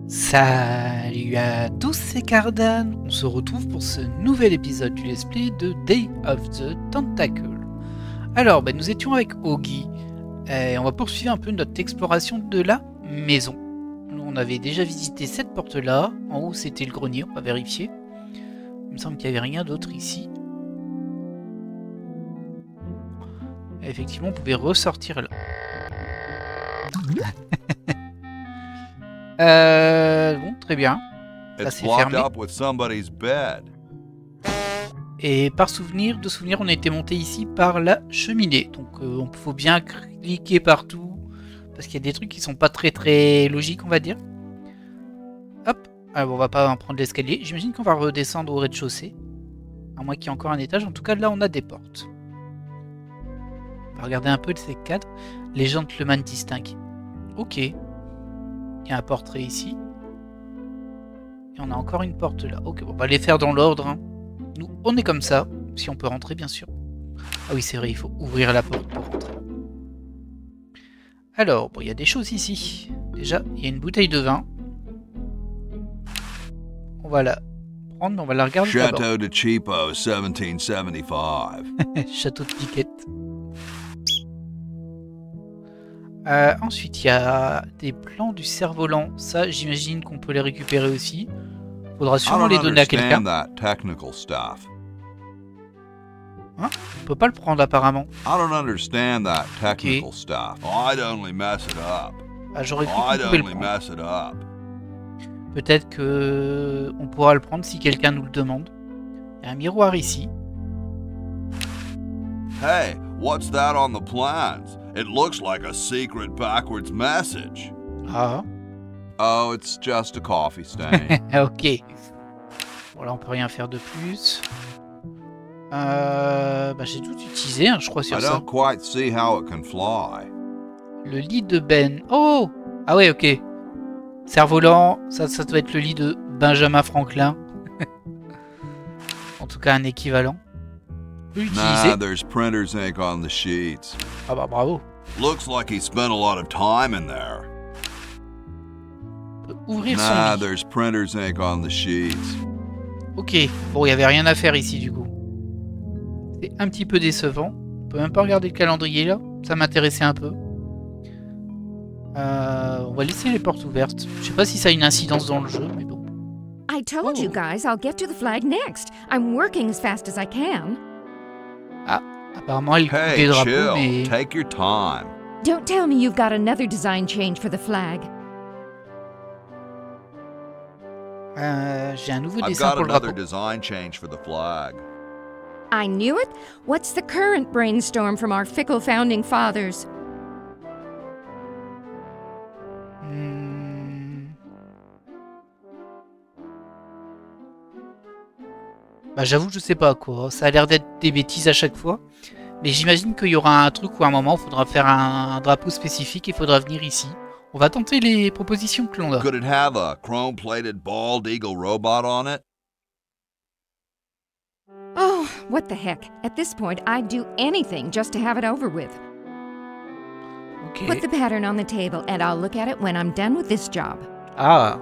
Salut à tous, c'est Cardan. On se retrouve pour ce nouvel épisode du let's play de Day of the Tentacle. Alors, nous étions avec Augie et on va poursuivre un peu notre exploration de la maison. On avait déjà visité cette porte-là. En haut, c'était le grenier, on va vérifier. Il me semble qu'il n'y avait rien d'autre ici. Et effectivement, on pouvait ressortir là. Bon, très bien. Là, c'est fermé. Et par souvenir, on a été monté ici par la cheminée. Donc, il faut bien cliquer partout. Parce qu'il y a des trucs qui sont pas très logiques, on va dire. Hop. Alors, on va pas prendre l'escalier. J'imagine qu'on va redescendre au rez-de-chaussée. À moins qu'il y ait encore un étage. En tout cas, là, on a des portes. On va regarder un peu de ces cadres. Les gentlemen distingués. Ok. Il y a un portrait ici. Et on a encore une porte là. Ok, on va les faire dans l'ordre. Hein. Nous, on est comme ça. Si on peut rentrer, bien sûr. Ah oui, c'est vrai, il faut ouvrir la porte pour rentrer. Alors, il y a des choses ici. Déjà, il y a une bouteille de vin. On va la prendre, on va la regarder d'abord. Château de Cheapo, 1775. Château de Piquette. Ensuite, il y a des plans du cerf-volant. Ça, j'imagine qu'on peut les récupérer aussi. Faudra sûrement les donner à quelqu'un. Hein? On peut pas le prendre apparemment. Okay. J'aurais cru qu'on pouvait le prendre. Peut-être que on pourra le prendre si quelqu'un nous le demande. Il y a un miroir ici. Hey, what's that on the plans? It looks like a secret backwards message. Ah. Oh, it's just a coffee stain. Ok. Bon, là, on peut rien faire de plus. J'ai tout utilisé, hein, je crois, sur ça. I don't quite see how it can fly. Le lit de Ben. Oh! Ah ouais, ok. Cerf-volant, ça doit être le lit de Benjamin Franklin. En tout cas, un équivalent. Nah, there's printer's ink on the sheets. Ah bah bravo. Looks like he spent a lot of time in there. Ouvrir son Nah, lit. there's printer's ink on the sheets. Ok, bon, il n'y avait rien à faire ici du coup. C'est un petit peu décevant. On peut même pas regarder le calendrier là. Ça m'intéressait un peu. On va laisser les portes ouvertes. Je sais pas si ça a une incidence dans le jeu, mais bon. I told you guys I'll get to the flag next. I'm working as fast as I can. Ah, apparemment elle coupe des Hey, drapeaux, chill. mais... Take your time. Don't tell me you've got another design change for the flag. J'ai un nouveau I've dessin got pour le another drapeau. design change for the flag. I knew it. What's the current brainstorm from our fickle founding fathers? J'avoue, je sais pas quoi. Ça a l'air d'être des bêtises à chaque fois. Mais j'imagine qu'il y aura un truc où à un moment, il faudra faire un drapeau spécifique et il faudra venir ici. On va tenter les propositions que l'on a. Could it have a chrome-plated bald eagle robot on it? Oh, what the heck. At this point, I'd do anything just to have it over with. Ok. Put the pattern on the table and I'll look at it when I'm done with this job. Ah.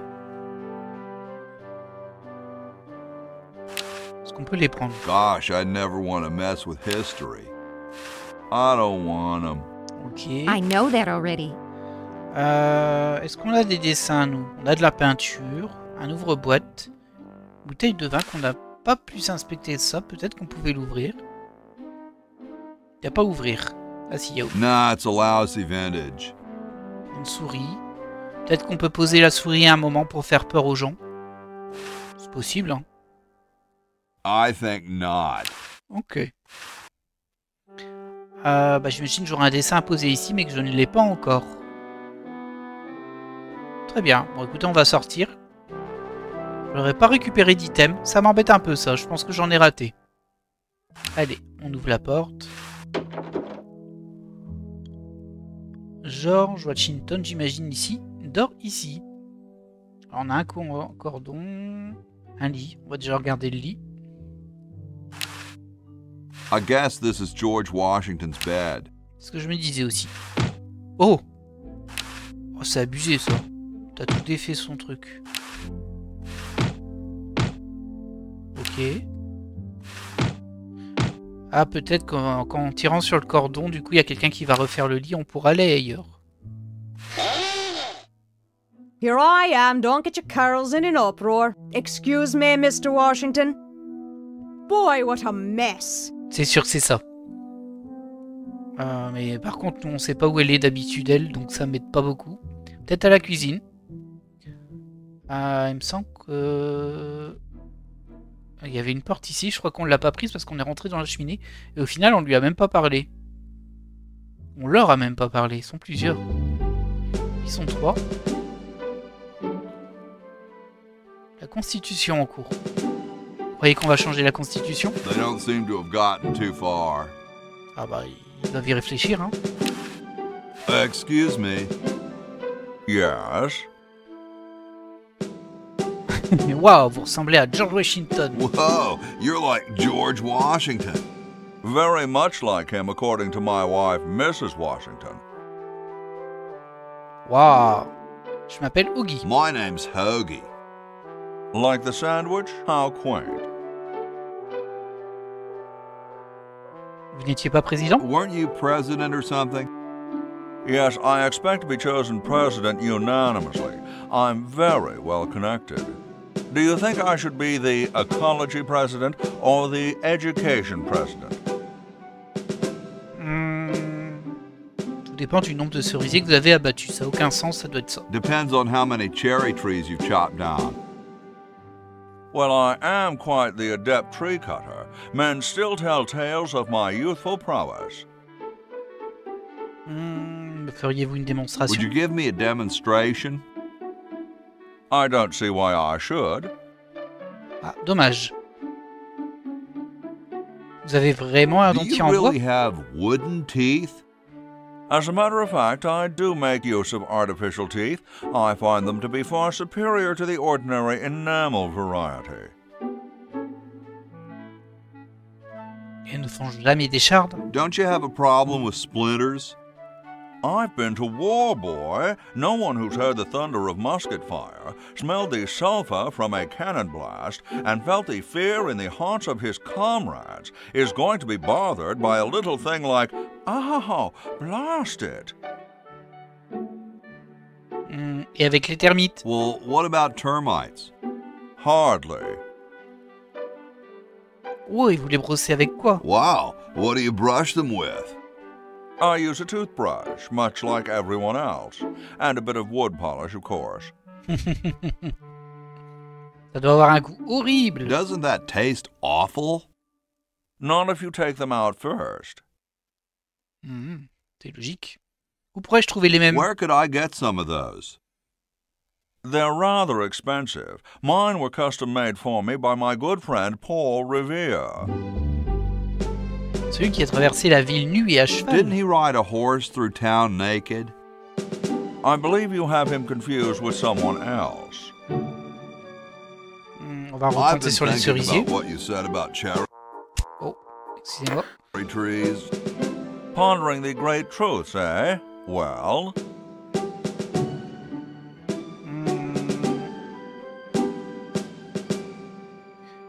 Est-ce qu'on peut les prendre? Gosh, I never want to mess with history. I don't want them. Ok. I know that already. Est-ce qu'on a des dessins, nous? On a de la peinture, un ouvre-boîte, bouteille de vin qu'on n'a pas plus inspecté ça. Peut-être qu'on pouvait l'ouvrir. Il n'y a pas ouvrir. Ah si, il y a ouvrir. Nah, it's a lousy vintage. Une souris. Peut-être qu'on peut poser la souris à un moment pour faire peur aux gens. C'est possible, hein. I think not. Ok. J'imagine que j'aurai un dessin à poser ici, mais que je ne l'ai pas encore. Très bien. Bon, écoutez, on va sortir. Je n'aurais pas récupéré d'item. Ça m'embête un peu, ça. Je pense que j'en ai raté. Allez, on ouvre la porte. George Washington, j'imagine ici, dort ici. Alors, on a un cordon, un lit. On va déjà regarder le lit. I guess this is George Washington's bed. C'est ce que je me disais aussi. Oh, oh, c'est abusé ça. T'as tout défait son truc. Ok. Ah, peut-être qu'en tirant sur le cordon, du coup, il y a quelqu'un qui va refaire le lit, on pourra aller ailleurs. Here I am, don't get your curls in an uproar. Excuse me, Mr. Washington. Boy, what a mess. C'est sûr que c'est ça. Mais par contre, nous, on sait pas où elle est d'habitude, elle, donc ça m'aide pas beaucoup. Peut-être à la cuisine. Il me semble que... Il y avait une porte ici, je crois qu'on l'a pas prise parce qu'on est rentré dans la cheminée. Et au final, on lui a même pas parlé. On leur a même pas parlé, ils sont plusieurs. Ils sont 3. La constitution en cours. Vous croyez qu'on va changer la constitution? They don't seem to have gotten too far. Ah bah, ils doivent y réfléchir, hein. Excuse me. Yes? Mais waouh, vous ressemblez à George Washington. Whoa, you're like George Washington. Very much like him, according to my wife, Mrs. Washington. Waouh. Je m'appelle Oogie. My name's Hoagie. Like the sandwich? How quaint. Vous n'étiez pas président? Weren't you president or something? Yes, I expect to be chosen president unanimously. I'm very well connected. Do you think I should be the ecology president or the education president? Tout dépend du nombre de cerisiers que vous avez abattus. Ça n'a aucun sens, ça doit être ça. Depends on how many cherry trees you've chopped down. Well, I am quite the adept tree cutter. Men still tell tales of my youthful prowess. Feriez-vous une démonstration? Would you give me a demonstration? I don't see why I should. Ah, dommage. Vous avez vraiment un Do dentier you en bois? really have wooden teeth? As a matter of fact, I do make use of artificial teeth. I find them to be far superior to the ordinary enamel variety. Ils ne font jamais des chardes. Don't you have a problem with splinters? I've been to war, boy. No one who's heard the thunder of musket fire, smelled the sulphur from a cannon blast, and felt the fear in the hearts of his comrades is going to be bothered by a little thing like, oh, blast it. Et avec les termites? Well, what about termites? Hardly. Oh, et vous les brossez avec quoi? Wow, what do you brush them with? I use a toothbrush, much like everyone else, and a bit of wood polish, of course. Ça doit avoir un goût horrible. Doesn't that taste awful? Not if you take them out first. C'est logique. Où pourrais-je trouver les mêmes? Where could I get some of those? They're rather expensive. Mine were custom made for me by my good friend Paul Revere. Celui qui a traversé la ville nu et à cheval. Didn't he ride a horse through town naked? I believe you have him confused with someone else. On va I've remonter been sur les thinking cerisiers. about what you said about cherry Oh, excusez-moi. trees. Pondering the great truths, eh? Well,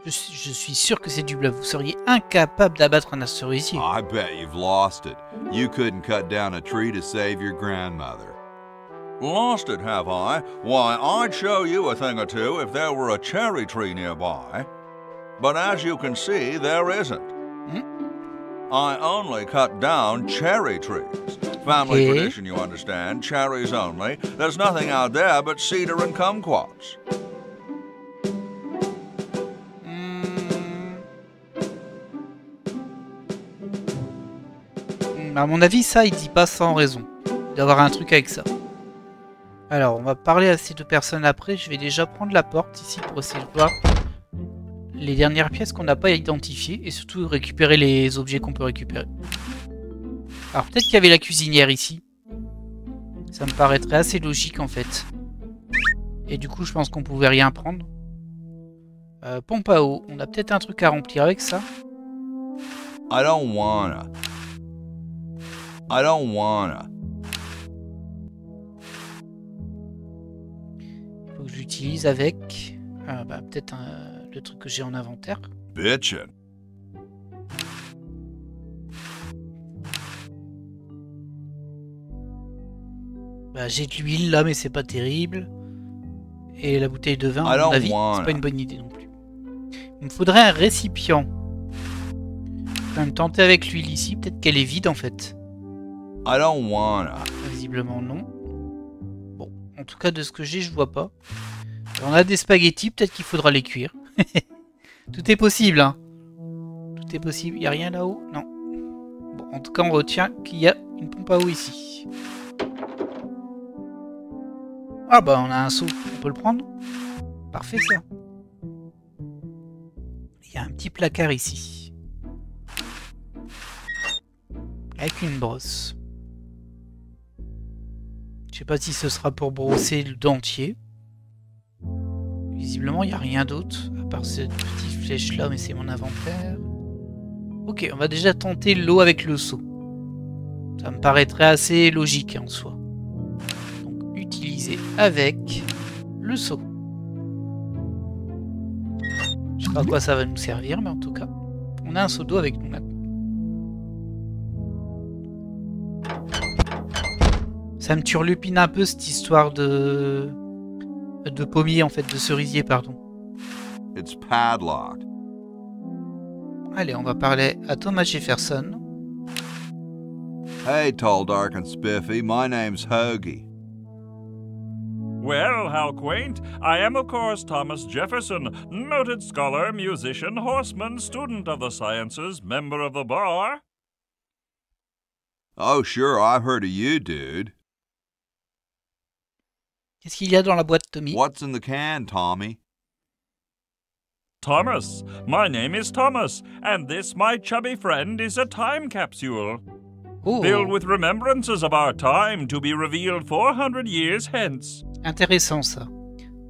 Je suis sûr que c'est du bluff. Vous seriez incapable d'abattre un cerisier. I bet you've lost it. You couldn't cut down a tree to save your grandmother. lost it, have I? Why, I'd show you a thing or two if there were a cherry tree nearby. But as you can see, there isn't. I only cut down cherry trees. Family Okay. tradition, you understand. Cherries only. There's nothing out there but cedar and kumquats. À mon avis, ça, il dit pas sans raison. Il doit y avoir un truc avec ça. Alors, on va parler à ces deux personnes après. Je vais déjà prendre la porte ici pour essayer de voir les dernières pièces qu'on n'a pas identifiées et surtout récupérer les objets qu'on peut récupérer. Alors, peut-être qu'il y avait la cuisinière ici. Ça me paraîtrait assez logique en fait. Et du coup, je pense qu'on pouvait rien prendre. Pompe à eau. On a peut-être un truc à remplir avec ça. I don't wanna. Faut que j'utilise avec peut-être le truc que j'ai en inventaire. Bitchin'. J'ai de l'huile là, mais c'est pas terrible. Et la bouteille de vin, I à mon don't avis, want c'est pas it. une bonne idée non plus. Il me faudrait un récipient. Je vais me tenter avec l'huile ici. Peut-être qu'elle est vide en fait. I don't wanna. Visiblement non. Bon, en tout cas de ce que j'ai, je vois pas. On a des spaghettis, peut-être qu'il faudra les cuire. Tout est possible, hein. Tout est possible. Y a rien là-haut? Non. Bon, en tout cas, on retient qu'il y a une pompe à eau ici. Ah bah, on a un seau. On peut le prendre? Parfait, ça. Il y a un petit placard ici. Avec une brosse. Je sais pas si ce sera pour brosser le dentier. Visiblement, il n'y a rien d'autre, à part cette petite flèche-là, mais c'est mon inventaire. Ok, on va déjà tenter l'eau avec le seau. Ça me paraîtrait assez logique en soi. Donc, utiliser avec le seau. Je sais pas à quoi ça va nous servir, mais en tout cas, on a un seau d'eau avec nous maintenant. Ça me turlupine un peu cette histoire de pommier en fait, de cerisier pardon. It's padlocked. Allez, on va parler à Thomas Jefferson. Hey, tall, dark, and spiffy. My name's Hoagie. Well, how quaint. I am, of course, Thomas Jefferson, noted scholar, musician, horseman, student of the sciences, member of the bar. Oh, sure, I've heard of you, dude. Qu'est-ce qu'il y a dans la boîte, Tommy? What's in the can, Tommy? Thomas. My name is Thomas, and this, my chubby friend, is a time capsule. Oh, Filled with remembrances of our time to be revealed 400 years hence. intéressant ça.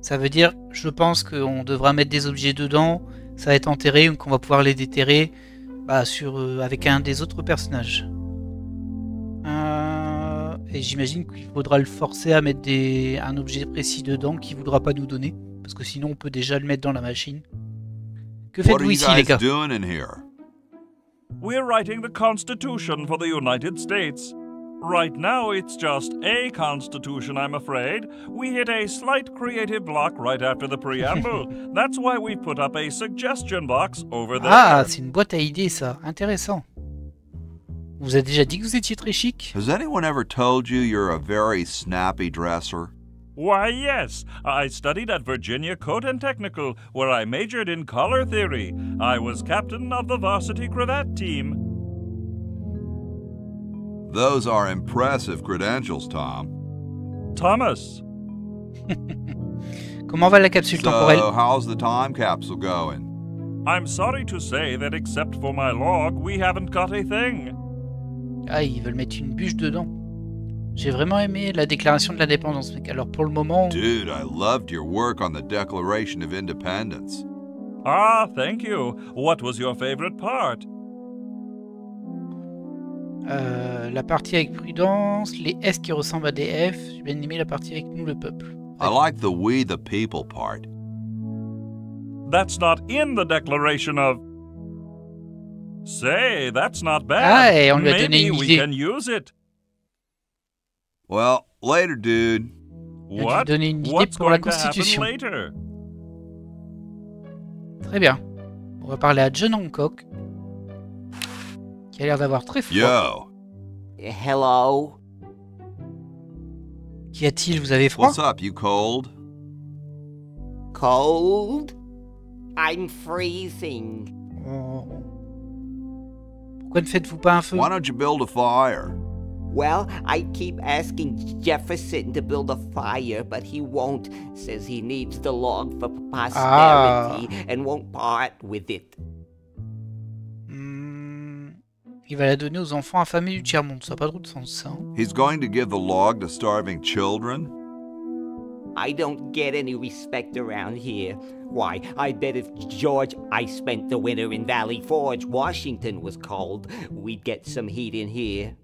Ça veut dire, je pense qu'on devra mettre des objets dedans, ça va être enterré ou qu'on va pouvoir les déterrer avec un des autres personnages. Et j'imagine qu'il faudra le forcer à mettre un objet précis dedans qu'il ne voudra pas nous donner. Parce que sinon on peut déjà le mettre dans la machine. Que What are faites-vous you ici les guys gars? doing in here? We're writing the Constitution for the United States. Right now, it's just a Constitution, I'm afraid. We hit a slight creative block right after the preamble. That's why we put up a suggestion box over there. Ah, c'est une boîte à idées ça, intéressant. On vous a déjà dit que vous étiez très chic? Has anyone ever told you you're a very snappy dresser? Why, yes. I studied at Virginia Coat and Technical, where I majored in color theory. I was captain of the varsity cravat team. Those are impressive credentials, Tom. Thomas. Comment va la capsule temporelle? So, how's the time capsule going? I'm sorry to say that except for my log, we haven't got a thing. Ah, ils veulent mettre une bûche dedans. J'ai vraiment aimé la déclaration de l'indépendance, mec. Alors pour le moment... Dude, I loved your work on the Declaration of Independence. Ah, thank you. What was your favorite part? La partie avec prudence, les S qui ressemblent à des F. J'ai bien aimé la partie avec nous, le peuple. I like the we the people part. That's not in the Declaration of... Say, that's not bad. Ah, et on lui a donné Maybe une we idée. can use it. Well, later, dude. Il a What? dû donner une idée What's pour la going to happen Constitution. later? Très bien. On va parler à John Hancock, qui a l'air d'avoir très froid. Yo, Hello? Qu'y a-t-il? Vous avez froid? what's up, you cold? Cold? I'm freezing. Oh. Pourquoi ne faites-vous pas un feu? Why don't you build a fire? Well, I keep asking Jefferson to build a fire, but he won't. Says he needs the log for posterity and won't part with it. Il va la donner aux enfants affamés du tiers-monde. Ça n'a pas trop de sens, ça. Hein. He's going to give the log to starving children? I don't get any respect around here. Why, I bet if I spent the winter in Valley Forge, Washington was cold, we'd get some heat in here.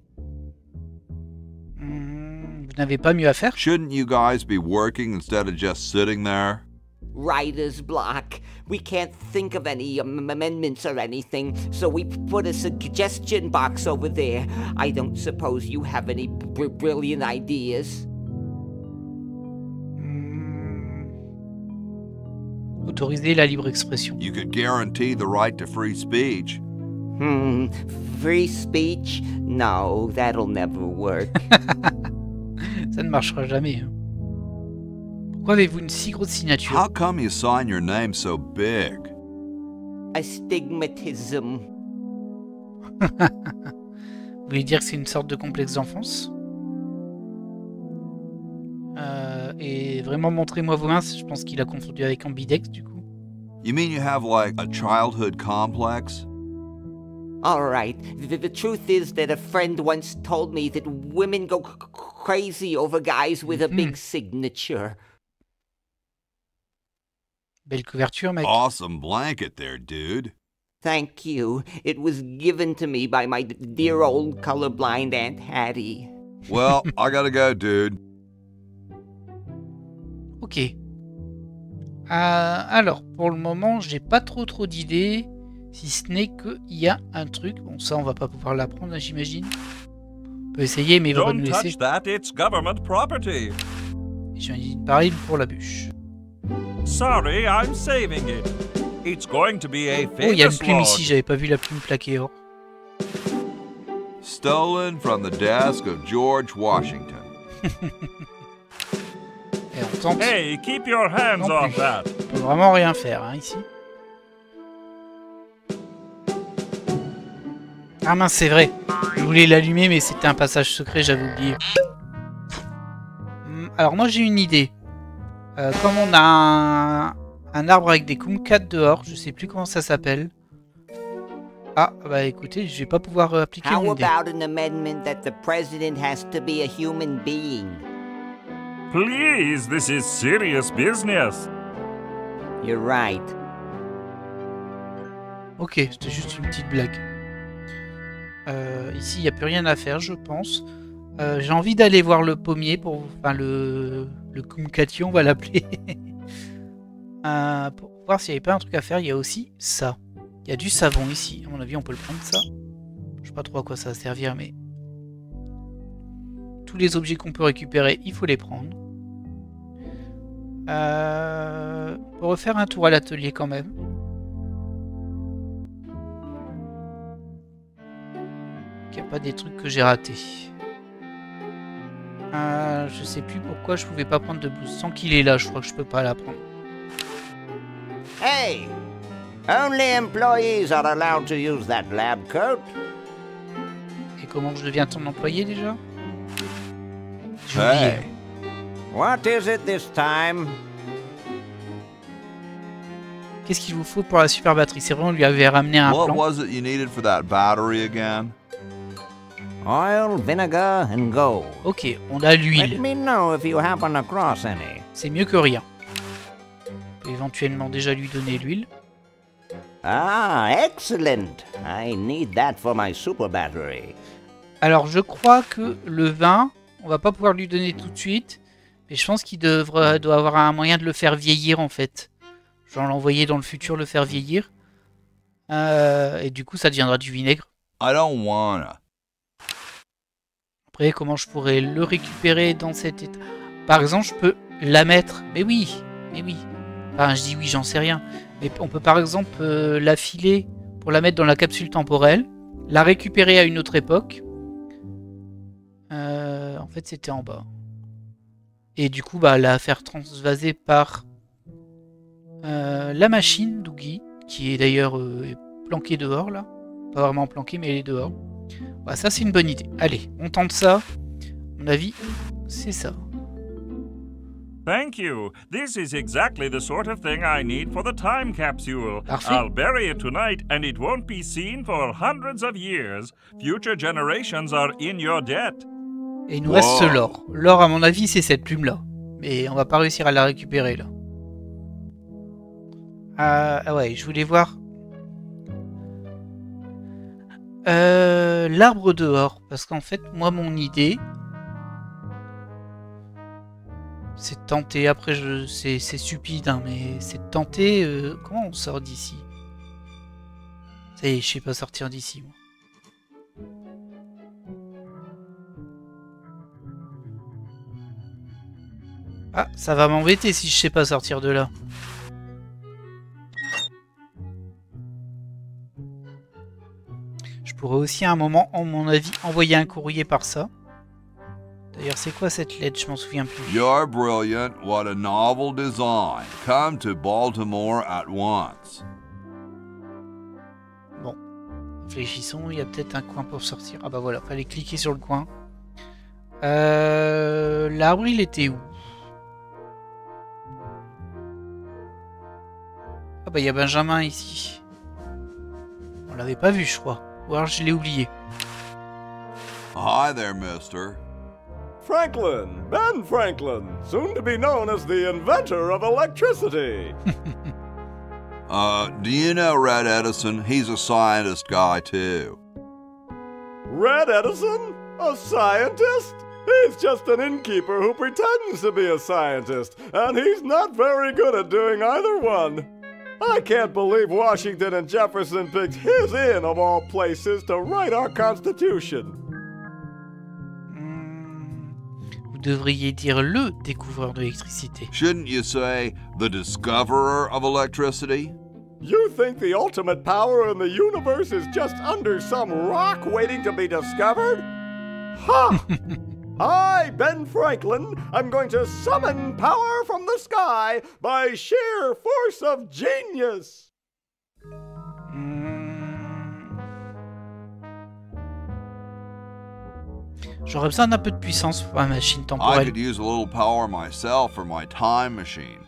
Vous n'avez pas mieux à faire? Shouldn't you guys be working instead of just sitting there? Writer's block. We can't think of any amendments or anything, so we put a suggestion box over there. I don't suppose you have any brilliant ideas? Autoriser la libre expression. You could guarantee the right to free speech. Free speech? No, that'll never work. Ça ne marchera jamais. Pourquoi avez-vous une si grosse signature? How come you sign your name so big? Astigmatism. Vous voulez dire que c'est une sorte de complexe d'enfance? Et vraiment, montrez-moi vos mains. Je pense qu'il a confondu avec ambidex, du coup. You mean you have like a childhood complex? All right. The truth is that a friend once told me that women go crazy over guys with a big signature. Belle couverture, mec. Awesome blanket there, dude. Thank you. It was given to me by my dear old colorblind Aunt Hattie. Well, I gotta go, dude. Ok. Alors, pour le moment, j'ai pas trop d'idées. Si ce n'est qu'il y a un truc. Bon, ça, on va pas pouvoir l'apprendre, j'imagine. On peut essayer, mais il va pas nous Don't laisser. touch that, it's government property. Et j'ai dit pareil pour la bûche. Sorry, I'm saving it. It's going to be a Oh, il y a une famous plume log. ici, j'avais pas vu la plume plaquée or. Stolen from the desk of George Washington. Et on tente. Hey, keep your hands Non off plus. that. On peut vraiment rien faire, hein, ici. Ah mince, c'est vrai. Je voulais l'allumer, mais c'était un passage secret, j'avais oublié. Alors moi, j'ai une idée. Comme on a un arbre avec des kumquats dehors, je sais plus comment ça s'appelle. Ah, bah écoutez, je vais pas pouvoir appliquer How mon idée. about an amendment that the president has to be a human being? Please, this is serious business. You're right. Ok, c'était juste une petite blague. Ici, il n'y a plus rien à faire, je pense. J'ai envie d'aller voir le pommier, enfin le kumquatio, on va l'appeler. Pour voir s'il n'y avait pas un truc à faire. Il y a aussi ça. Il y a du savon ici. À mon avis, on peut le prendre, ça. Je sais pas trop à quoi ça va servir, mais... Tous les objets qu'on peut récupérer, il faut les prendre. Pour refaire un tour à l'atelier quand même. Il n'y a pas des trucs que j'ai ratés. Je sais plus pourquoi je pouvais pas prendre de blouse. Sans qu'il est là, je crois que je peux pas la prendre. Hey! Only employees are allowed to use that lab coat. Et comment je deviens ton employé déjà? J'ai oublié. Hey, What is it this time? Qu'est-ce qu'il vous faut pour la super batterie? C'est vrai, on lui avait ramené un what plan. was it you needed for that battery again? Oil, vinegar, and gold. Ok, on a Let l'huile. me know if you happen across any. C'est mieux que rien. On peut éventuellement déjà lui donner l'huile. Ah, excellent. I need that for my super battery. Alors je crois que le vin, on va pas pouvoir lui donner tout de suite. Mais je pense qu'il doit avoir un moyen de le faire vieillir en fait. Genre l'envoyer dans le futur, le faire vieillir. Et du coup ça deviendra du vinaigre. I don't wanna. Après comment je pourrais le récupérer dans cet état? Par exemple je peux la mettre. Mais oui. Enfin je dis oui, j'en sais rien. Mais on peut par exemple la filer pour la mettre dans la capsule temporelle. La récupérer à une autre époque. En fait c'était en bas. Et du coup bah la faire transvaser par la machine d'Oogie, qui est d'ailleurs planquée dehors là. Pas vraiment planquée mais elle est dehors. Bah, ça c'est une bonne idée. Allez, on tente ça. À mon avis, c'est ça. Thank you. This is exactly the sort of thing I need for the time capsule. Parfait. I'll bury it tonight and it won't be seen for hundreds of years. Future generations are in your debt. Et il nous reste l'or. L'or à mon avis c'est cette plume là. Mais on va pas réussir à la récupérer là. Ah ouais, je voulais voir l'arbre dehors. Parce qu'en fait, moi mon idée C'est de tenter. Après, c'est stupide, hein, mais c'est de tenter. Comment on sort d'ici? Ça y est, je sais pas sortir d'ici, moi. Ah, ça va m'embêter si je sais pas sortir de là. Je pourrais aussi à un moment, à mon avis, envoyer un courrier par ça. D'ailleurs, c'est quoi cette lettre? Je m'en souviens plus. You're brilliant. What a novel design. Come to Baltimore at once. Bon, réfléchissons, il y a peut-être un coin pour sortir. Ah bah voilà, fallait cliquer sur le coin. L'arbre, il était où? Ah bah il y a Benjamin ici. On l'avait pas vu, je crois. Ou alors je l'ai oublié. Hi there, mister. Franklin, Ben Franklin, soon to be known as the inventor of electricity. Do you know Red Edison? He's a scientist guy, too. Red Edison? A scientist? He's just an innkeeper who pretends to be a scientist, and he's not very good at doing either one. I can't believe Washington and Jefferson picked his inn, of all places, to write our Constitution. Vous devriez dire le découvreur de l'électricité. Shouldn't you say the discoverer of electricity? You think the ultimate power in the universe is just under some rock waiting to be discovered? Ha! I, Ben Franklin, am going to summon power from the sky by sheer force of genius. J'aurais besoin d'un peu de puissance pour ma machine I temporelle. could use a little power myself for my time machine.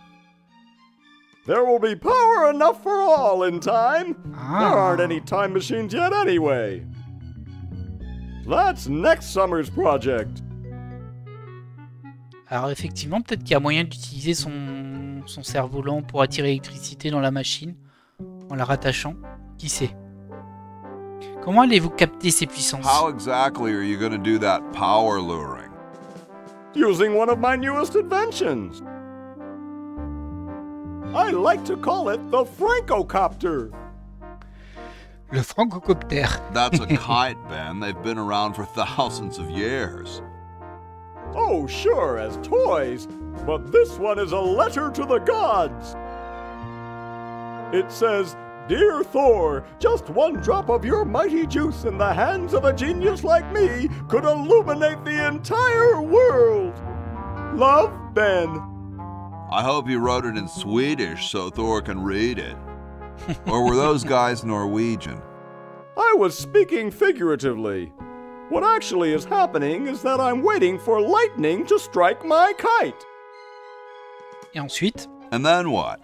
There will be power enough for all in time. Ah. There aren't any time machines yet anyway. That's next summer's project. Alors effectivement, peut-être qu'il y a moyen d'utiliser son cerf-volant pour attirer l'électricité dans la machine en la rattachant. Qui sait? Comment allez-vous capter ces puissances? How exactly are you going to do that power luring? Using one of my newest inventions. I like to call it the Francocopter. Le francocoptère. That's a kite, Ben. They've been around for thousands of years. Oh, sure, as toys, but this one is a letter to the gods. It says, "Dear Thor, just one drop of your mighty juice in the hands of a genius like me could illuminate the entire world. Love, Ben." I hope you wrote it in Swedish so Thor can read it. Or were those guys Norwegian? I was speaking figuratively. What actually is happening is that I'm waiting for lightning to strike my kite. Et ensuite? And then what?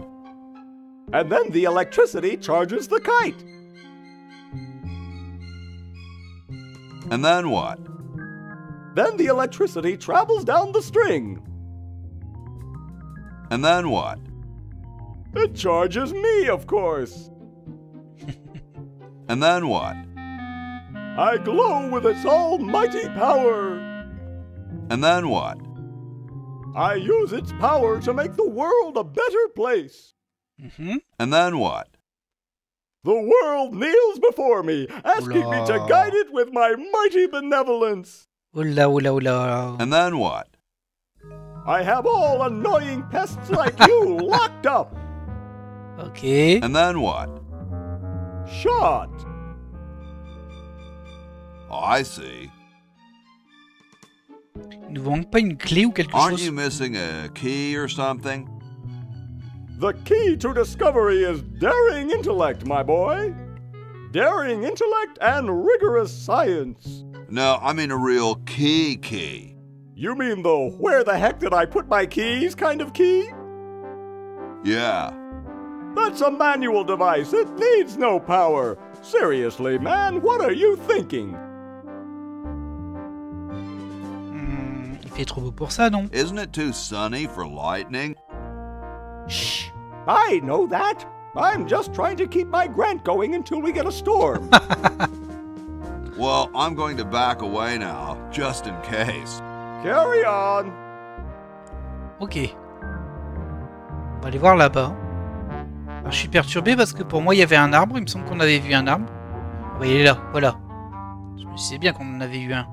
And then the electricity charges the kite. And then what? Then the electricity travels down the string. And then what? It charges me, of course. And then what? I glow with its almighty power. And then what? I use its power to make the world a better place. And then what? The world kneels before me, asking me to guide it with my mighty benevolence. Oula, oula, oula. And then what? I have all annoying pests like you locked up. Ok. And then what? Shot. Oh, I see. Il ne vous manque pas une clé ou quelque Aren't chose? you missing a key or something? The key to discovery is daring intellect, my boy. Daring intellect and rigorous science. No, I mean a real key. You mean the where the heck did I put my keys kind of key? Yeah. That's a manual device. It needs no power. Seriously, man, what are you thinking? Il fait trop beau pour ça, non? Isn't it too sunny for lightning? Shh! I know that. I'm just trying to keep my grant going until we get a storm. Well, I'm going to back away now, just in case. Carry on. Ok. On va aller voir là-bas. Alors, je suis perturbé parce que pour moi, il y avait un arbre. Il me semble qu'on avait vu un arbre. Ah bah, il est là, voilà. Je me disais bien qu'on en avait eu un.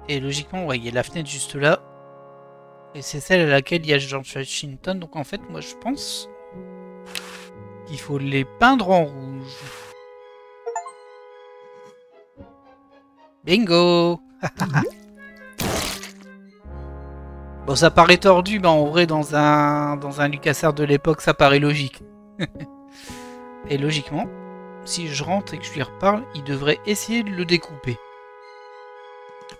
Et logiquement, ouais, il y a la fenêtre juste là. Et c'est celle à laquelle il y a George Washington. Donc en fait, moi, je pense qu'il faut les peindre en rouge. Bingo. Bon, ça paraît tordu, mais en vrai, dans un LucasArts de l'époque, ça paraît logique. Et logiquement, si je rentre et que je lui reparle, il devrait essayer de le découper.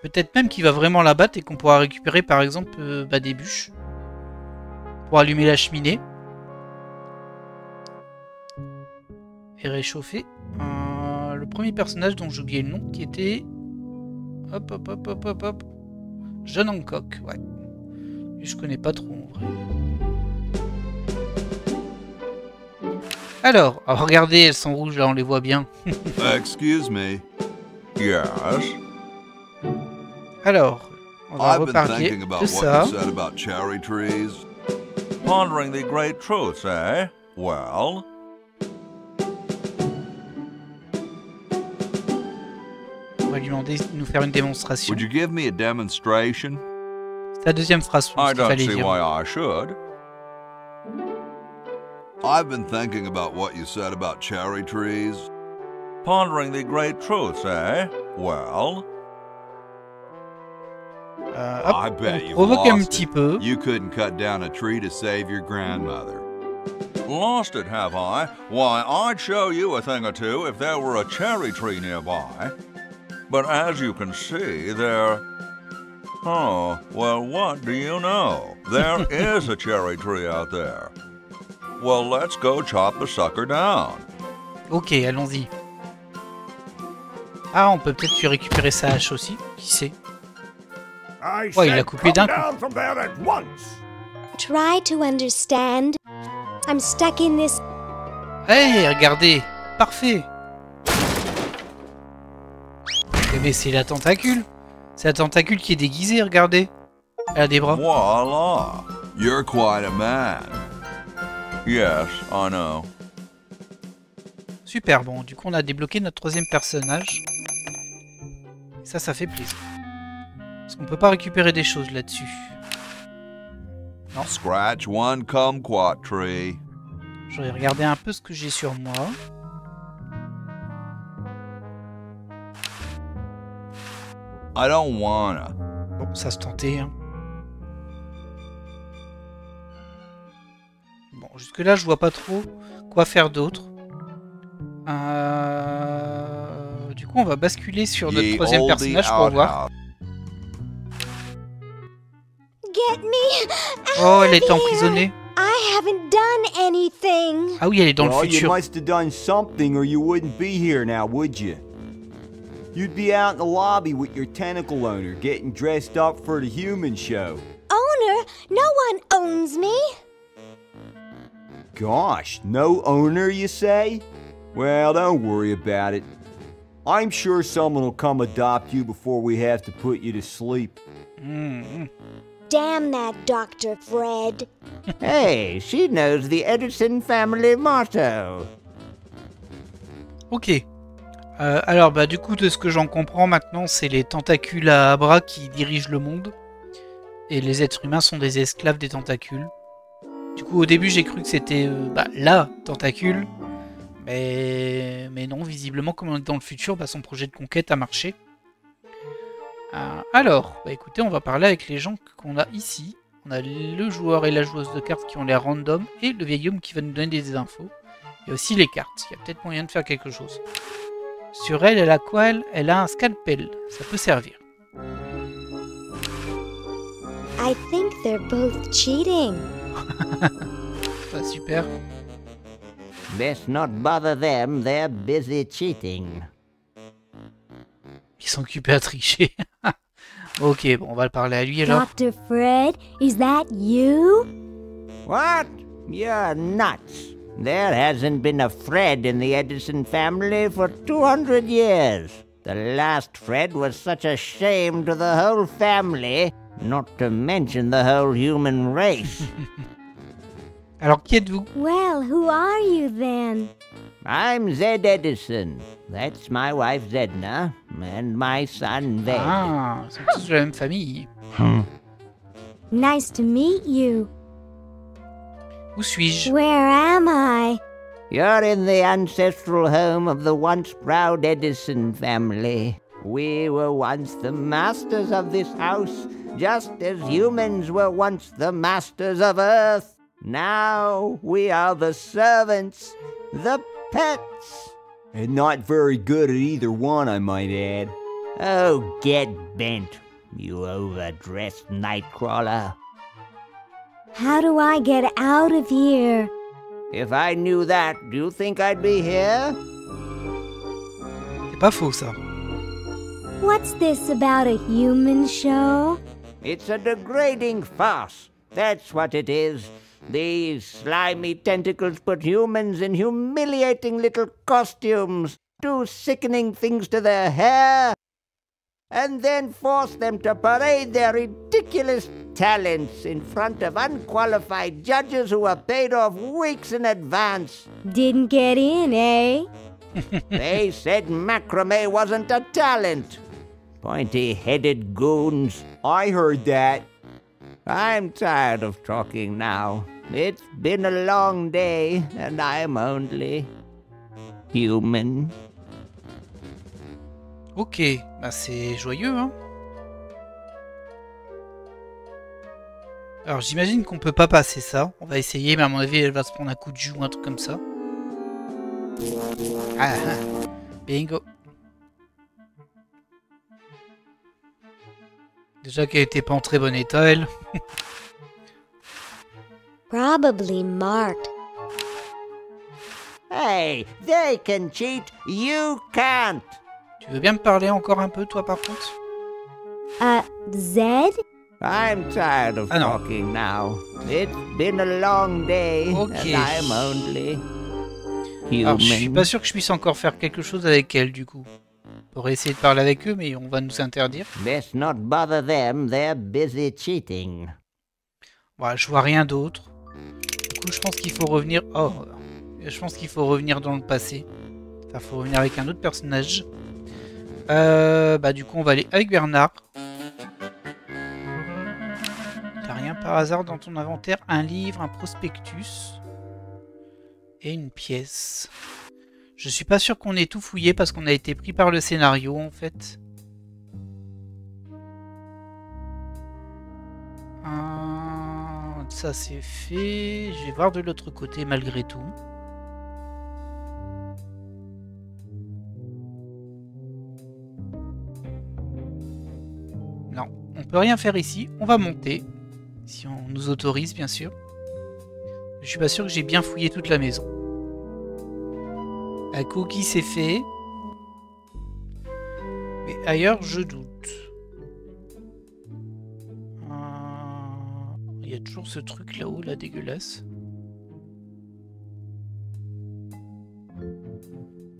Peut-être même qu'il va vraiment la battre et qu'on pourra récupérer, par exemple, des bûches. Pour allumer la cheminée. Et réchauffer. Le premier personnage dont j'ai oublié le nom, qui était... Hop. John Hancock, ouais. Je connais pas trop en vrai. Alors, regardez, elles sont rouges là, on les voit bien. Excuse me. Yes? Alors, on va I've been reparler thinking about de what ça. you said about cherry trees. Pondering the great truths, eh? Well? On va lui demander de nous faire une démonstration. Would you give me a demonstration? C'est la deuxième phrase, je pense I qu'il don't fallait see dire. why I should. I've been thinking about what you said about cherry trees. Pondering the great truths, eh? Well? I Hop, bet on you've provoque un lost petit it. peu. You couldn't cut down a tree to save your grandmother. Lost it, have I? Why, I'd show you a thing or two if there were a cherry tree nearby. But as you can see, there... Oh, well, what do you know? There is a cherry tree out there. Well, let's go chop the sucker down. Ok, allons-y. Ah, on peut peut-être lui récupérer sa hache aussi, qui sait. Ouais, il l'a coupé d'un coup. Try to understand. I'm stuck in this. Hey, regardez, parfait. Mais c'est la tentacule. C'est la tentacule qui est déguisée, regardez. Elle a des bras. Voila! You're quite a man. Yes, I know. Super, bon, du coup on a débloqué notre troisième personnage. Et ça fait plaisir. Parce qu'on peut pas récupérer des choses là-dessus. Non. Scratch one kumquat tree. Je vais regarder un peu ce que j'ai sur moi. I don't wanna. Bon, ça se tentait, hein. Bon, jusque-là, je vois pas trop quoi faire d'autre. Du coup, on va basculer sur notre Ye troisième oldie personnage pour voir. outhouse. Get me Oh, out elle of est here. emprisonnée. I haven't done anything. Ah oui, elle est dans le Well, you futur. must have done something or you wouldn't be here now, would you? You'd be out in the lobby with your tentacle owner getting dressed up for the human show. Owner? No one owns me. Gosh, no owner, you say? Well, don't worry about it. I'm sure someone will come adopt you before we have to put you to sleep. Damn that Dr. Fred. Hey, she knows the Edison family motto. Ok. Alors, bah, du coup, de ce que j'en comprends maintenant, c'est les tentacules à bras qui dirigent le monde. Et les êtres humains sont des esclaves des tentacules. Du coup, au début, j'ai cru que c'était la tentacule. Mais non, visiblement, comme on est dans le futur, son projet de conquête a marché. Alors, écoutez, on va parler avec les gens qu'on a ici. On a le joueur et la joueuse de cartes qui ont l'air random. Et le vieil homme qui va nous donner des infos. Et aussi les cartes. Il y a peut-être moyen de faire quelque chose. Sur elle, elle a un scalpel. Ça peut servir. I think they're both cheating. Super. Best not bother them, they're busy cheating. Ils sont occupés à tricher. Ok, bon, on va le parler à lui alors. Dr. Fred, is that you? What? You're nuts. There hasn't been a Fred in the Edison family for 200 years. The last Fred was such a shame to the whole family, Not to mention the whole human race. Alors, qui êtes-vous? Well, who are you then? I'm Zed Edison. That's my wife Zedna, and my son Ved. Ah, ils sont tous de la même famille. Nice to meet you. Où suis-je? Where am I? You're in the ancestral home of the once proud Edison family. We were once the masters of this house, just as humans were once the masters of Earth. Now we are the servants, the pets. And not very good at either one, I might add. Oh, get bent, you overdressed nightcrawler. How do I get out of here? If I knew that, do you think I'd be here? C'est pas faux, ça. What's this about a human show? It's a degrading farce. That's what it is. These slimy tentacles put humans in humiliating little costumes, do sickening things to their hair, and then force them to parade their ridiculous talents in front of unqualified judges who are paid off weeks in advance. Didn't get in, eh? They said macrame wasn't a talent. Pointy-headed goons. I heard that. I'm tired of talking now. It's been a long day, and I'm only human. Ok, bah c'est joyeux, hein. Alors j'imagine qu'on peut pas passer ça. On va essayer, mais à mon avis, elle va se prendre un coup de jus ou un truc comme ça. Ah, bingo. Déjà qu'elle était pas en très bon état, elle. Probably marked. Hey, they can cheat, you can't. Tu veux bien me parler encore un peu, toi, par contre? Zed? I'm tired of talking now. It's been a long day, Okay. and I'm only human. Alors, je suis pas sûr que je puisse encore faire quelque chose avec elle, du coup. On pourrait essayer de parler avec eux, mais on va nous interdire. Best not bother them, they're busy cheating. Voilà, je vois rien d'autre. Du coup, je pense qu'il faut revenir... Oh, je pense qu'il faut revenir dans le passé. Enfin, il faut revenir avec un autre personnage. Bah, du coup, on va aller avec Bernard. T'as rien par hasard dans ton inventaire? Un livre, un prospectus et une pièce. Je suis pas sûr qu'on ait tout fouillé parce qu'on a été pris par le scénario, en fait. Ça c'est fait. Je vais voir de l'autre côté malgré tout. Non, on peut rien faire ici. On va monter. Si on nous autorise, bien sûr. Je suis pas sûr que j'ai bien fouillé toute la maison. La coquille c'est fait. Mais ailleurs, je doute. Il y a toujours ce truc là-haut, là, dégueulasse.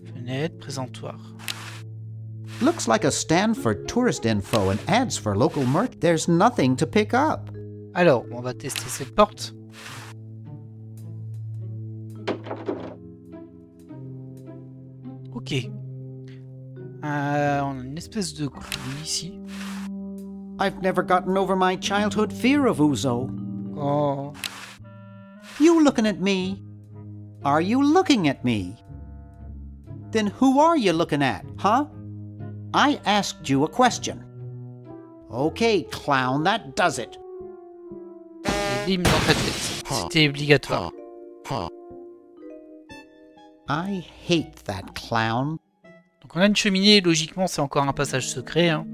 Fenêtre, présentoir. Looks like a stand for tourist info and ads for local merch. There's nothing to pick up. Alors, on va tester cette porte. Ok. On a une espèce de clou ici. I've never gotten over my childhood fear of Uzo. Oh. You looking at me? Are you looking at me? Then who are you looking at, huh? I asked you a question. Okay, clown, that does it. Et bim dans ta tête. C'était obligatoire. I hate that clown. Donc on a une cheminée, logiquement c'est encore un passage secret. Hein.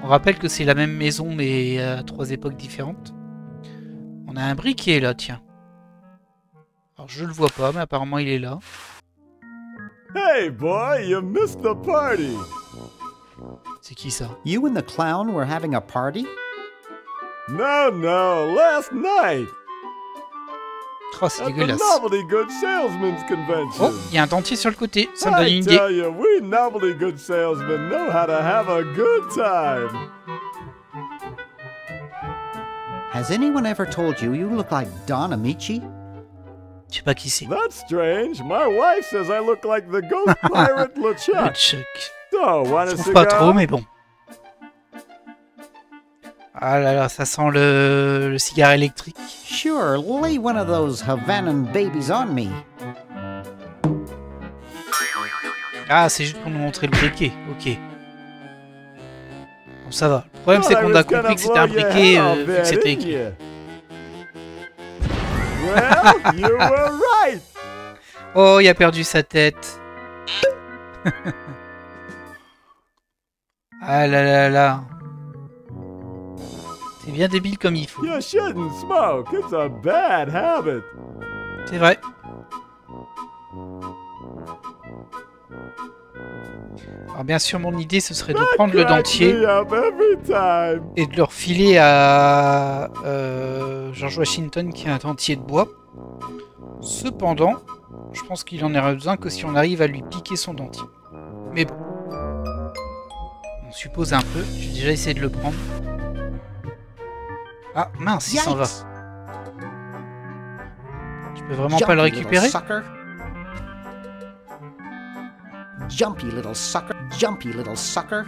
On rappelle que c'est la même maison mais à 3 époques différentes. On a un briquet là, tiens. Alors je le vois pas, mais apparemment il est là. Hey boy, you missed the party. C'est qui ça? You and the clown were having a party? No, last night. Oh, c'est At the dégueulasse. Novelty Good Salesman's Convention. Oh, il y a un dentier sur le côté, ça me donne I une idée. tell you, we Novelty Good Salesmen know how to have a good time. Has anyone ever told you you look like Don Amici? Je sais pas qui c'est. That's strange. My wife says I look like the ghost pirate LeChuck. LeChuck. So, want Je a trouve cigar? pas trop, mais bon. Ah là là, ça sent le cigare électrique. Sure, lay one of those Havanan babies on me. Ah, c'est juste pour nous montrer le briquet. Ok. Bon, ça va. Le problème, c'est qu'on a compris que c'était un briquet vu que c'était écrit. Well, you were right. Oh, il a perdu sa tête. Ah là là là. C'est bien débile comme il faut. You shouldn't smoke. It's a bad habit. C'est vrai. Alors bien sûr, mon idée, ce serait de prendre le dentier et de le refiler à George Washington qui a un dentier de bois. Cependant, je pense qu'il en aura besoin que si on arrive à lui piquer son dentier. Mais bon. On suppose un peu. J'ai déjà essayé de le prendre. Ah mince, il s'en va. Je peux vraiment pas le récupérer? Jumpy little sucker, jumpy little sucker.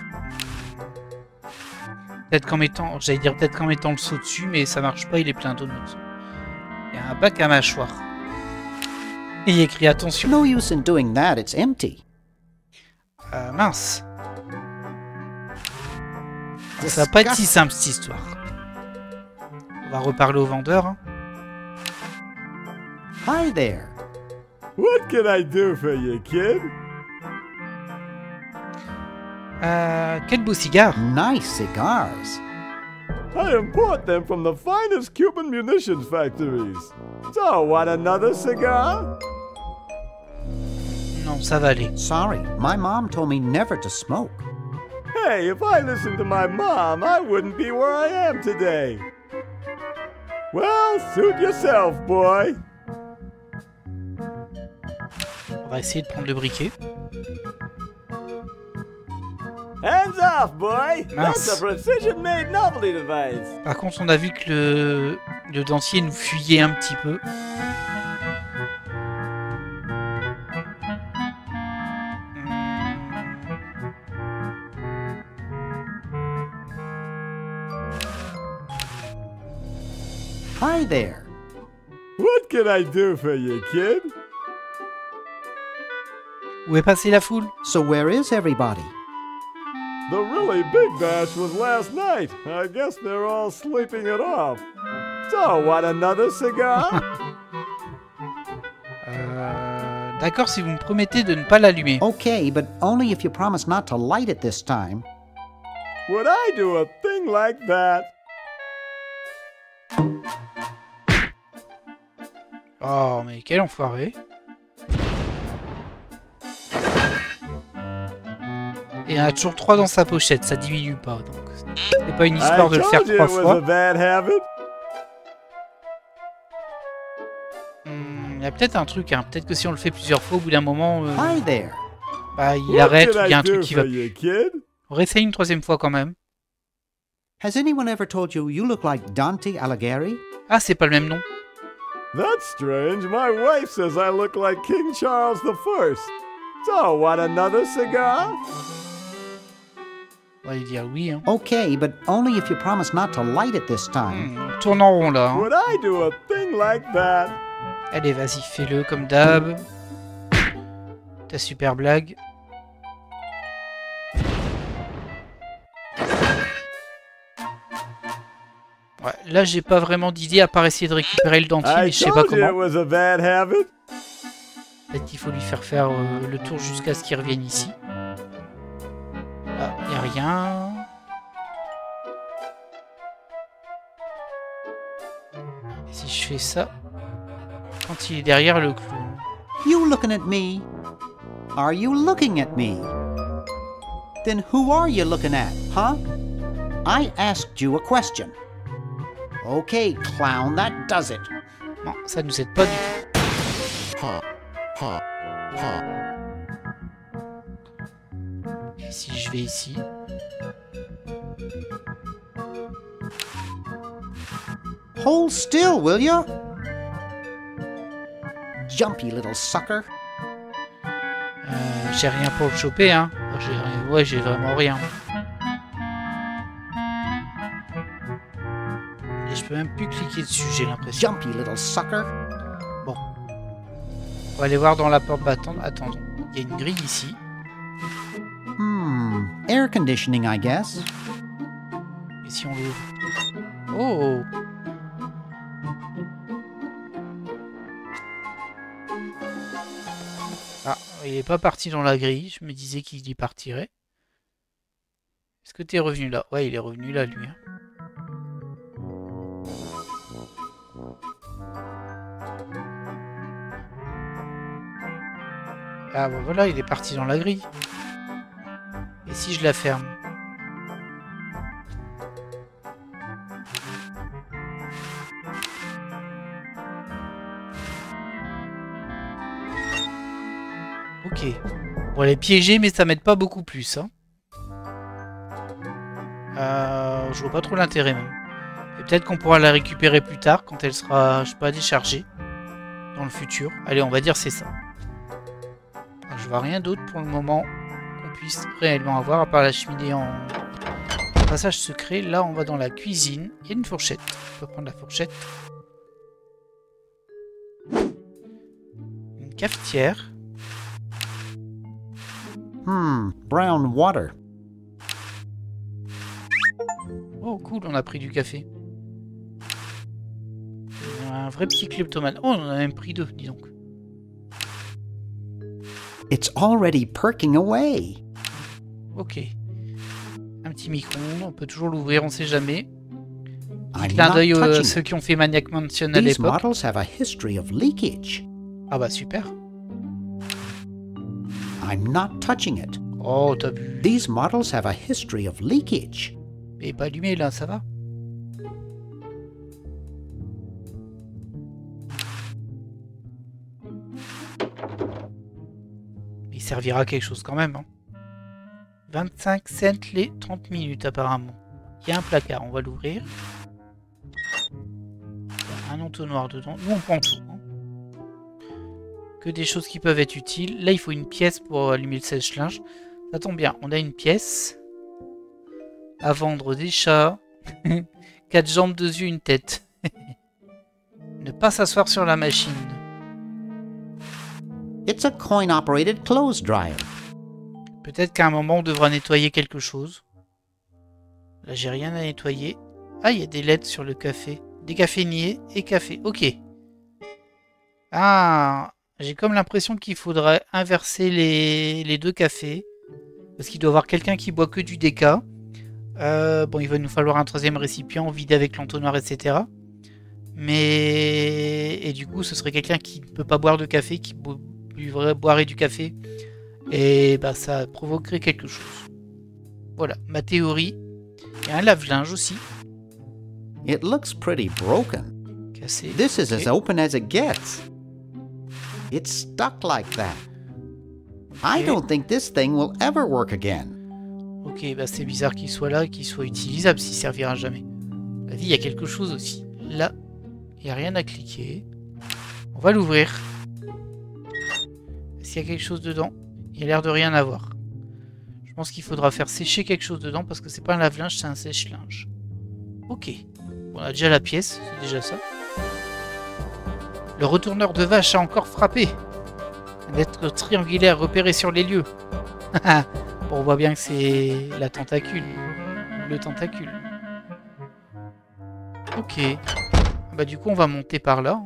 Peut-être qu'en mettant, j'allais dire peut-être qu'en mettant le saut dessus, mais ça marche pas, il est plein d'eau. Il y a un bac à mâchoire. Et il y a écrit attention. No use in doing that, it's empty. Mince. Ça va pas être si simple cette histoire. On va reparler au vendeur. Hein. Hi there. What can I do for you, kid? Quel beau cigare. Nice cigars. I import them from the finest Cuban munitions factories. So, want another cigar? Non, ça va aller. Sorry, my mom told me never to smoke. Hey, if I listened to my mom, I wouldn't be where I am today. Well, suit yourself, boy. On va essayer de prendre le briquet. Hands off, boy! Mince. That's a precision-made novelty device. Par contre, on a vu que le dentier nous fuyait un petit peu. Hi there. What can I do for you, kid? Où est passée la foule? So where is everybody? The really big bash was last night. I guess they're all sleeping it off. So, want another cigar? D'accord, si vous me promettez de ne pas l'allumer. Okay, but only if you promise not to light it this time. Would I do a thing like that? Oh, mais quel enfoiré. Et il y en a toujours 3 dans sa pochette, ça diminue pas, donc c'est pas une histoire de le faire 3 fois. Il y a peut-être un truc, hein. Peut-être que si on le fait plusieurs fois, au bout d'un moment, bah, il arrête ou il y a un truc qui va plus. On réessaye une 3e fois quand même. Has anyone ever told you you look like Dante Alighieri? Ah, c'est pas le même nom. That's strange. My wife says I look like King Charles I. So, want another cigar? On va lui dire oui. Hein. Okay, but only if you promise not to light it this time. On tourne en rond là. Hein. Would I do a thing like that? Allez, vas-y, fais-le comme d'hab. Ta super blague. Ouais, là, j'ai pas vraiment d'idée à part essayer de récupérer le dentier, mais je sais pas comment. Peut-être qu'il faut lui faire le tour jusqu'à ce qu'il revienne ici. Là, y a rien. Et si je fais ça, quand il est derrière le clown. You looking at me? Are you looking at me? Then who are you looking at, huh? I asked you a question. Okay, clown, that does it. Non, ça nous aide pas du tout. Et si je vais ici. hold still, will ya? Jumpy little sucker. J'ai rien pour le choper, hein. Ouais, j'ai vraiment rien. Et je peux même plus cliquer dessus, j'ai l'impression. Jumpy little sucker. Bon. On va aller voir dans la porte battante. Attendons. Il y a une grille ici. Air conditioning, I guess. Et si on l'ouvre? Oh! Ah, il est pas parti dans la grille. Je me disais qu'il y partirait. Est-ce que t'es revenu là? Ouais, il est revenu là, lui. Hein. Ah bon, voilà, il est parti dans la grille. Et si je la ferme? Ok. Bon, elle est piégée, mais ça m'aide pas beaucoup plus. Hein. Je vois pas trop l'intérêt même. Et peut-être qu'on pourra la récupérer plus tard, quand elle sera, je sais pas, déchargée. Dans le futur. Allez, on va dire c'est ça. Alors, je vois rien d'autre pour le moment qu'on puisse réellement avoir, à part la cheminée en passage secret. Là, on va dans la cuisine. Il y a une fourchette. On peut prendre la fourchette. Une cafetière. Brown water. Oh, cool, on a pris du café. Un vrai petit kleptomane. Oh, on en a même pris 2, dis donc. It's already perking away. Ok. Un petit micro-ondes, on peut toujours l'ouvrir, on sait jamais. Un clin d'œil à ceux qui ont fait Maniac Mansion à l'époque. Ah bah super. I'm not touching it. Oh, t'as vu. These models have a history of leakage. Mais pas allumé là, ça va? Il servira à quelque chose quand même. Hein. 25 cents les 30 minutes apparemment. Il y a un placard, on va l'ouvrir. Un entonnoir dedans. Nous on prend tout. Hein. Que des choses qui peuvent être utiles. Là il faut une pièce pour allumer le sèche-linge. Ça tombe bien, on a une pièce. À vendre des chats. 4 jambes, 2 yeux, une tête. Ne pas s'asseoir sur la machine. It's a coin-operated clothes dryer. Peut-être qu'à un moment on devra nettoyer quelque chose. Là j'ai rien à nettoyer. Ah, il y a des lettres sur le café. Décaféiné et café. Ok. Ah, j'ai comme l'impression qu'il faudrait inverser les 2 cafés. Parce qu'il doit y avoir quelqu'un qui boit que du déca. Bon, il va nous falloir un 3e récipient vidé avec l'entonnoir, etc. Mais... Et du coup, ce serait quelqu'un qui ne peut pas boire de café, qui boirait du café. Et bah, ça provoquerait quelque chose. Voilà, ma théorie. Il y a un lave-linge aussi. It looks pretty broken. Cassé. This is as open as it gets. It's stuck like that. I don't think this thing will ever work again. Ok, bah c'est bizarre qu'il soit là, qu'il soit utilisable, s'il servira jamais. La vie, il y a quelque chose aussi. Là, il n'y a rien à cliquer. On va l'ouvrir. Est-ce qu'il y a quelque chose dedans? Il y a l'air de rien avoir. Je pense qu'il faudra faire sécher quelque chose dedans parce que c'est pas un lave-linge, c'est un sèche-linge. Ok. On a déjà la pièce, c'est déjà ça. Le retourneur de vache a encore frappé. Un être triangulaire repéré sur les lieux. Bon, on voit bien que c'est la tentacule. Le tentacule. Ok. Bah du coup, on va monter par là.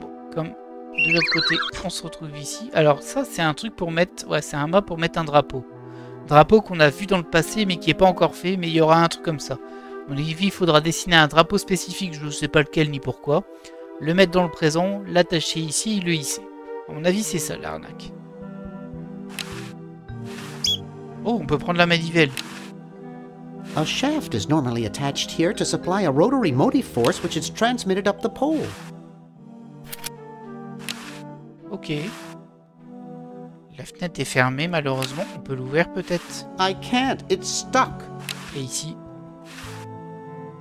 Bon, comme de l'autre côté, on se retrouve ici. Alors ça, c'est un truc pour mettre... Ouais, c'est un mât pour mettre un drapeau. Drapeau qu'on a vu dans le passé, mais qui n'est pas encore fait. Mais il y aura un truc comme ça. À mon avis, il faudra dessiner un drapeau spécifique. Je ne sais pas lequel ni pourquoi. Le mettre dans le présent, l'attacher ici et le hisser. À mon avis, c'est ça l'arnaque. Oh, on peut prendre la manivelle. A shaft is normally attached here to supply a rotary motive force which is transmitted up the pole. Ok. La fenêtre est fermée, malheureusement. On peut l'ouvrir peut-être. I can't, it's stuck. Et ici.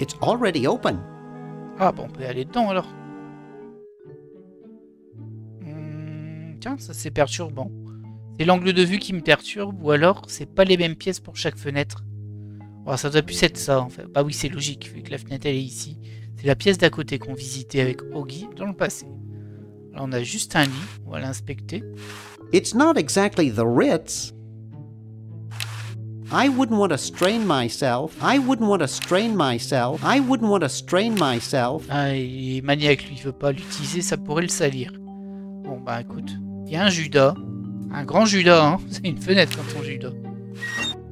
It's already open. Ah, bon, on peut y aller dedans alors. Tiens, ça c'est perturbant. C'est l'angle de vue qui me perturbe, ou alors c'est pas les mêmes pièces pour chaque fenêtre. Oh, ça doit plus être ça en fait. Bah oui, c'est logique, vu que la fenêtre elle est ici. C'est la pièce d'à côté qu'on visitait avec Augie dans le passé. Alors on a juste un lit, on va l'inspecter. It's not exactly the Ritz. I wouldn't want to strain myself. I wouldn't want to strain myself. I wouldn't want to strain myself. Ah, il est maniaque, lui, il veut pas l'utiliser, ça pourrait le salir. Bon, bah écoute, il y a un Judas. Un grand Judas, hein. C'est une fenêtre quand on Judas.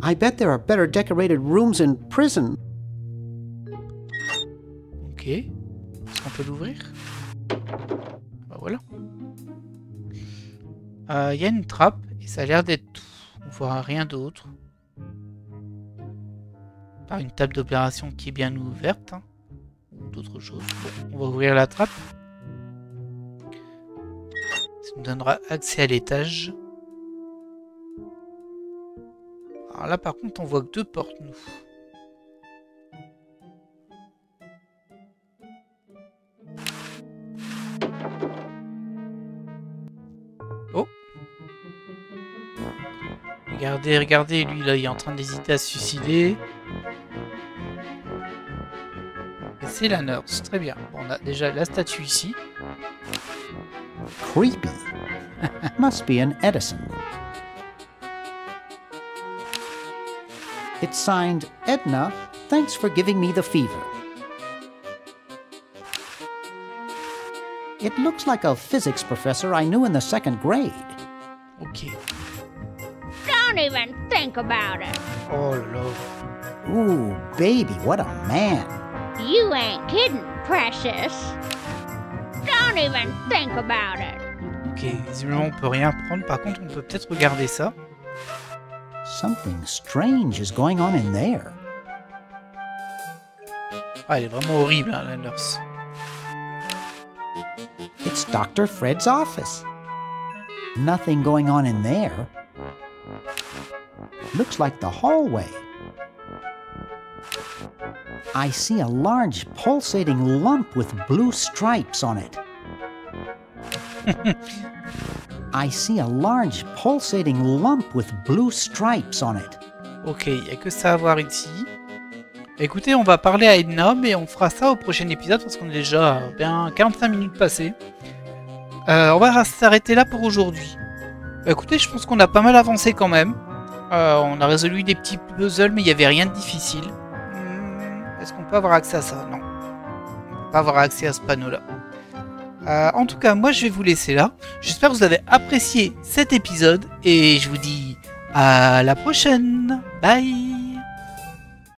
I bet there are better decorated rooms in prison. Ok. Est-ce qu'on peut l'ouvrir? Bah voilà. Il y a une trappe, et ça a l'air d'être tout. On voit rien d'autre. Par une table d'opération qui est bien ouverte, hein, ou d'autres choses. Bon, on va ouvrir la trappe. Ça nous donnera accès à l'étage. Alors là, par contre, on voit que 2 portes, nous. Oh! Regardez, regardez, lui, là, il est en train d'hésiter à se suicider. Et c'est la nurse, très bien. Bon, on a déjà la statue ici. Creepy. Must be an Edison. It's signed, Edna, thanks for giving me the fever. It looks like a physics professor I knew in the 2nd grade. Ok. Don't even think about it. Oh là là. Ooh, baby, what a man. You ain't kidding, precious. Don't even think about it. Ok, visiblement on peut rien prendre. Par contre, on peut peut-être regarder ça. Something strange is going on in there. Ah, elle est vraiment horrible, hein, la nurse. It's Dr. Fred's office. Nothing going on in there. Looks like the hallway. I see a large pulsating lump with blue stripes on it. I see a large pulsating lump with blue stripes on it. Ok, il n'y a que ça à voir ici. Écoutez, on va parler à Edna, mais on fera ça au prochain épisode parce qu'on est déjà bien 45 minutes passées. On va s'arrêter là pour aujourd'hui. Écoutez, je pense qu'on a pas mal avancé quand même. On a résolu des petits puzzles, mais il n'y avait rien de difficile. Est-ce qu'on peut avoir accès à ça? Non. On ne peut pas avoir accès à ce panneau-là. En tout cas, moi je vais vous laisser là. J'espère que vous avez apprécié cet épisode et je vous dis à la prochaine. Bye!